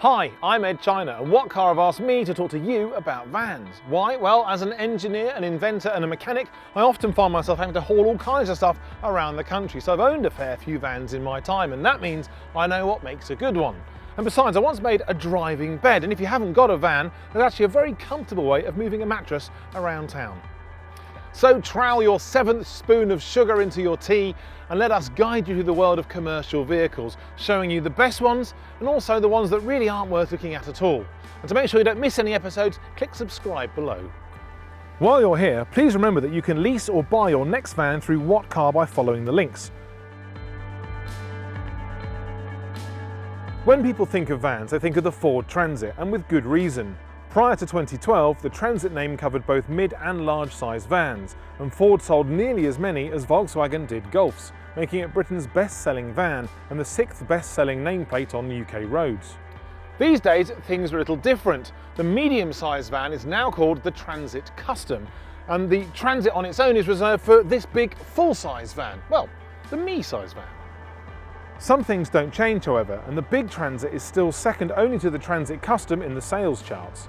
Hi, I'm Ed China, and What Car have asked me to talk to you about vans. Why? Well, as an engineer, an inventor and a mechanic, I often find myself having to haul all kinds of stuff around the country, so I've owned a fair few vans in my time, and that means I know what makes a good one. And besides, I once made a driving bed, and if you haven't got a van, there's actually a very comfortable way of moving a mattress around town. So trowel your 7th spoon of sugar into your tea and let us guide you through the world of commercial vehicles, showing you the best ones and also the ones that really aren't worth looking at all. And to make sure you don't miss any episodes, click subscribe below. While you're here, please remember that you can lease or buy your next van through What Car by following the links. When people think of vans, they think of the Ford Transit, and with good reason. Prior to 2012, the Transit name covered both mid and large size vans, and Ford sold nearly as many as Volkswagen did Golfs, making it Britain's best-selling van and the 6th best-selling nameplate on UK roads. These days, things are a little different. The medium-sized van is now called the Transit Custom, and the Transit on its own is reserved for this big full-size van, well, the me-size van. Some things don't change, however, and the big Transit is still second only to the Transit Custom in the sales charts.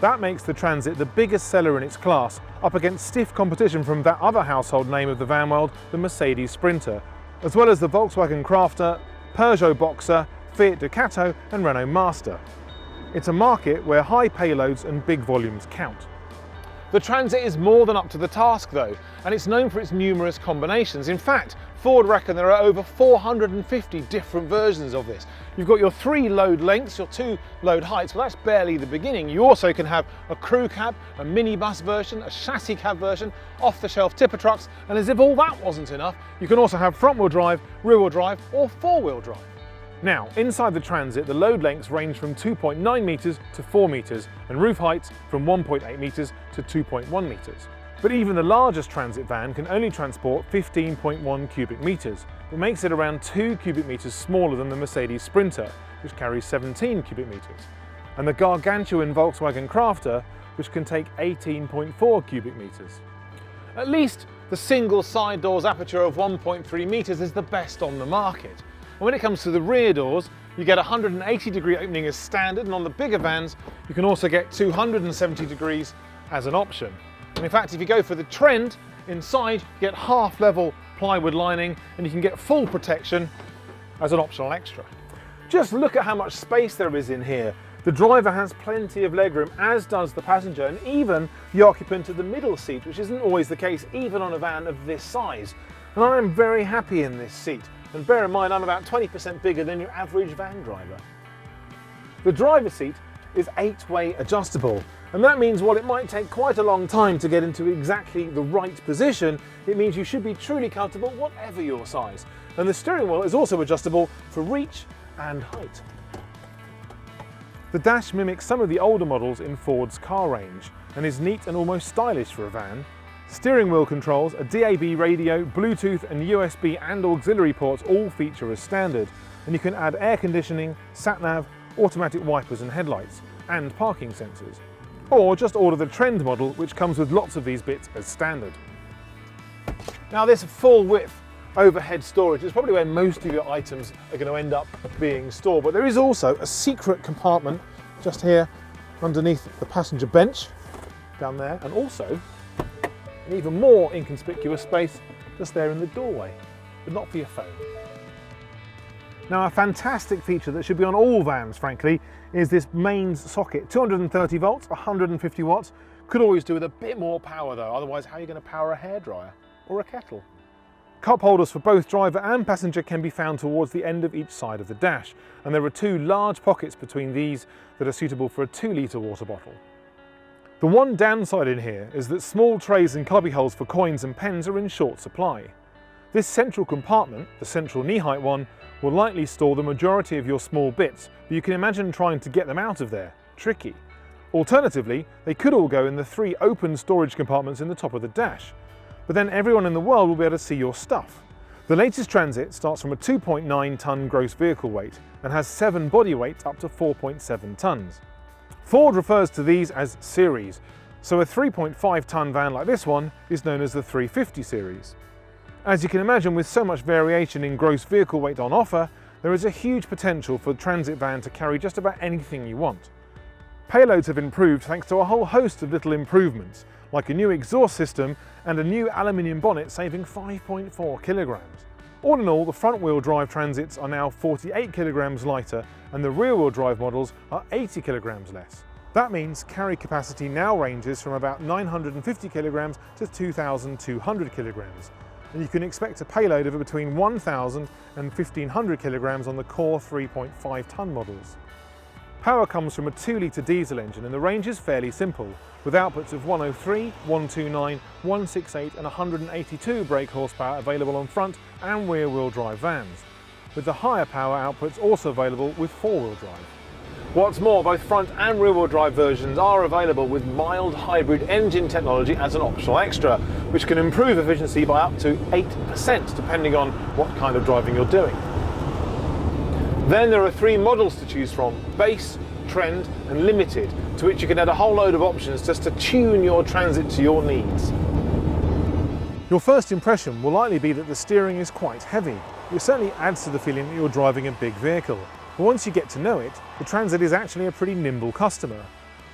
That makes the Transit the biggest seller in its class, up against stiff competition from that other household name of the van world, the Mercedes Sprinter, as well as the Volkswagen Crafter, Peugeot Boxer, Fiat Ducato and Renault Master. It's a market where high payloads and big volumes count. The Transit is more than up to the task though, and it's known for its numerous combinations. In fact, Ford reckon there are over 450 different versions of this. You've got your 3 load lengths, your 2 load heights, but that's barely the beginning. You also can have a crew cab, a minibus version, a chassis cab version, off-the-shelf tipper trucks, and as if all that wasn't enough, you can also have front-wheel drive, rear-wheel drive or 4-wheel drive. Now, inside the Transit, the load lengths range from 2.9 metres to 4 metres, and roof heights from 1.8 metres to 2.1 metres. But even the largest Transit van can only transport 15.1 cubic metres, which makes it around 2 cubic metres smaller than the Mercedes Sprinter, which carries 17 cubic metres, and the gargantuan Volkswagen Crafter, which can take 18.4 cubic metres. At least the single side doors aperture of 1.3 metres is the best on the market. And when it comes to the rear doors, you get a 180-degree opening as standard, and on the bigger vans, you can also get 270 degrees as an option. And in fact, if you go for the Trend, inside you get half-level plywood lining, and you can get full protection as an optional extra. Just look at how much space there is in here. The driver has plenty of legroom, as does the passenger, and even the occupant of the middle seat, which isn't always the case even on a van of this size. And I am very happy in this seat. And bear in mind, I'm about 20% bigger than your average van driver. The driver's seat is 8-way adjustable, and that means while it might take quite a long time to get into exactly the right position, it means you should be truly comfortable whatever your size. And the steering wheel is also adjustable for reach and height. The dash mimics some of the older models in Ford's car range and is neat and almost stylish for a van. Steering wheel controls, a DAB radio, Bluetooth and USB and auxiliary ports all feature as standard, and you can add air conditioning, sat-nav, automatic wipers and headlights, and parking sensors. Or just order the Trend model, which comes with lots of these bits as standard. Now this full width overhead storage is probably where most of your items are going to end up being stored, but there is also a secret compartment just here underneath the passenger bench down there, and also an even more inconspicuous space just there in the doorway, but not for your phone. Now, a fantastic feature that should be on all vans, frankly, is this mains socket. 230 volts, 150 watts. Could always do with a bit more power though, otherwise how are you going to power a hairdryer or a kettle? Cup holders for both driver and passenger can be found towards the end of each side of the dash, and there are 2 large pockets between these that are suitable for a 2-litre water bottle. The one downside in here is that small trays and cubby holes for coins and pens are in short supply. This central compartment, the central knee-height one, will likely store the majority of your small bits, but you can imagine trying to get them out of there. Tricky. Alternatively, they could all go in the 3 open storage compartments in the top of the dash, but then everyone in the world will be able to see your stuff. The latest Transit starts from a 2.9 tonne gross vehicle weight and has 7 body weights up to 4.7 tonnes. Ford refers to these as series, so a 3.5 tonne van like this one is known as the 350 series. As you can imagine, with so much variation in gross vehicle weight on offer, there is a huge potential for the Transit van to carry just about anything you want. Payloads have improved thanks to a whole host of little improvements, like a new exhaust system and a new aluminium bonnet saving 5.4 kilograms. All in all, the front-wheel drive Transits are now 48 kilograms lighter and the rear-wheel drive models are 80 kilograms less. That means carry capacity now ranges from about 950 kilograms to 2,200 kilograms, and you can expect a payload of between 1,000 and 1,500 kilograms on the core 3.5-ton models. Power comes from a 2-litre diesel engine and the range is fairly simple, with outputs of 103, 129, 168 and 182 brake horsepower available on front and rear-wheel drive vans, with the higher power outputs also available with 4-wheel drive. What's more, both front and rear-wheel drive versions are available with mild hybrid engine technology as an optional extra, which can improve efficiency by up to 8% depending on what kind of driving you're doing. Then there are 3 models to choose from: Base, Trend and Limited, to which you can add a whole load of options just to tune your Transit to your needs. Your first impression will likely be that the steering is quite heavy. It certainly adds to the feeling that you're driving a big vehicle. But once you get to know it, the Transit is actually a pretty nimble customer.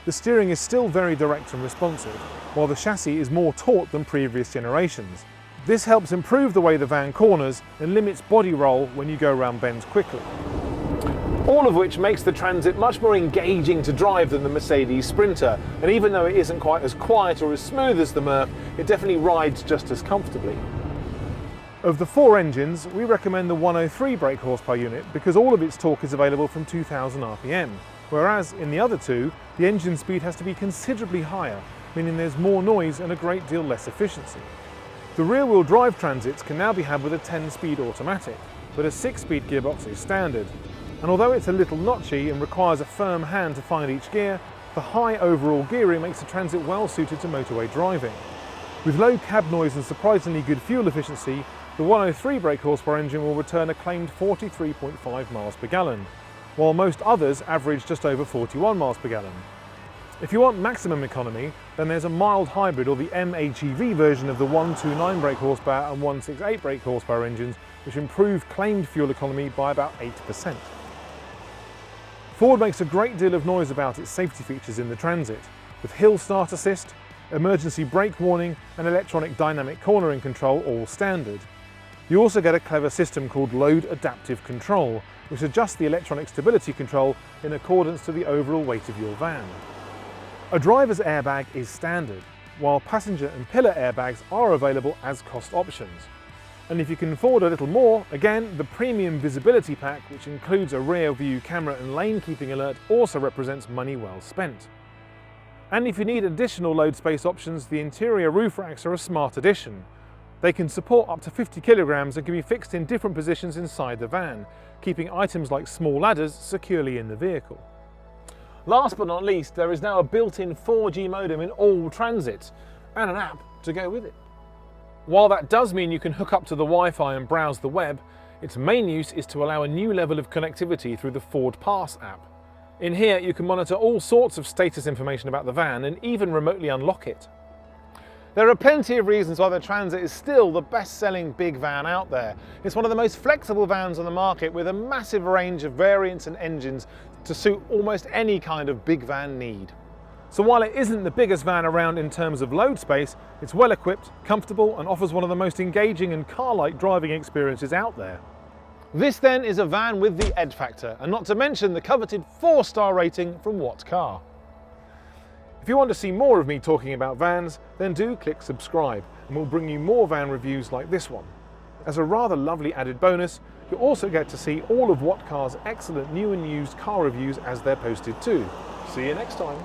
The steering is still very direct and responsive, while the chassis is more taut than previous generations. This helps improve the way the van corners and limits body roll when you go around bends quickly. All of which makes the Transit much more engaging to drive than the Mercedes Sprinter, and even though it isn't quite as quiet or as smooth as the Merc, it definitely rides just as comfortably. Of the 4 engines, we recommend the 103 brake horsepower unit because all of its torque is available from 2000 RPM, whereas in the other 2, the engine speed has to be considerably higher, meaning there's more noise and a great deal less efficiency. The rear-wheel drive Transits can now be had with a 10-speed automatic, but a 6-speed gearbox is standard. And although it's a little notchy and requires a firm hand to find each gear, the high overall gearing makes the Transit well suited to motorway driving. With low cab noise and surprisingly good fuel efficiency, the 103 brake horsepower engine will return a claimed 43.5 miles per gallon, while most others average just over 41 miles per gallon. If you want maximum economy, then there's a mild hybrid or the MHEV version of the 129 brake horsepower and 168 brake horsepower engines, which improve claimed fuel economy by about 8%. Ford makes a great deal of noise about its safety features in the Transit, with hill start assist, emergency brake warning and electronic dynamic cornering control all standard. You also get a clever system called Load Adaptive Control, which adjusts the electronic stability control in accordance to the overall weight of your van. A driver's airbag is standard, while passenger and pillar airbags are available as cost options. And if you can afford a little more, again, the premium visibility pack, which includes a rear view camera and lane keeping alert, also represents money well spent. And if you need additional load space options, the interior roof racks are a smart addition. They can support up to 50 kilograms and can be fixed in different positions inside the van, keeping items like small ladders securely in the vehicle. Last but not least, there is now a built-in 4G modem in all Transits, and an app to go with it. While that does mean you can hook up to the Wi-Fi and browse the web, its main use is to allow a new level of connectivity through the Ford Pass app. In here you can monitor all sorts of status information about the van and even remotely unlock it. There are plenty of reasons why the Transit is still the best-selling big van out there. It's one of the most flexible vans on the market with a massive range of variants and engines to suit almost any kind of big van need. So while it isn't the biggest van around in terms of load space, it's well equipped, comfortable and offers one of the most engaging and car-like driving experiences out there. This then is a van with the Ed factor, and not to mention the coveted 4-star rating from What Car. If you want to see more of me talking about vans, then do click subscribe and we'll bring you more van reviews like this one. As a rather lovely added bonus, you'll also get to see all of What Car's excellent new and used car reviews as they're posted too. See you next time.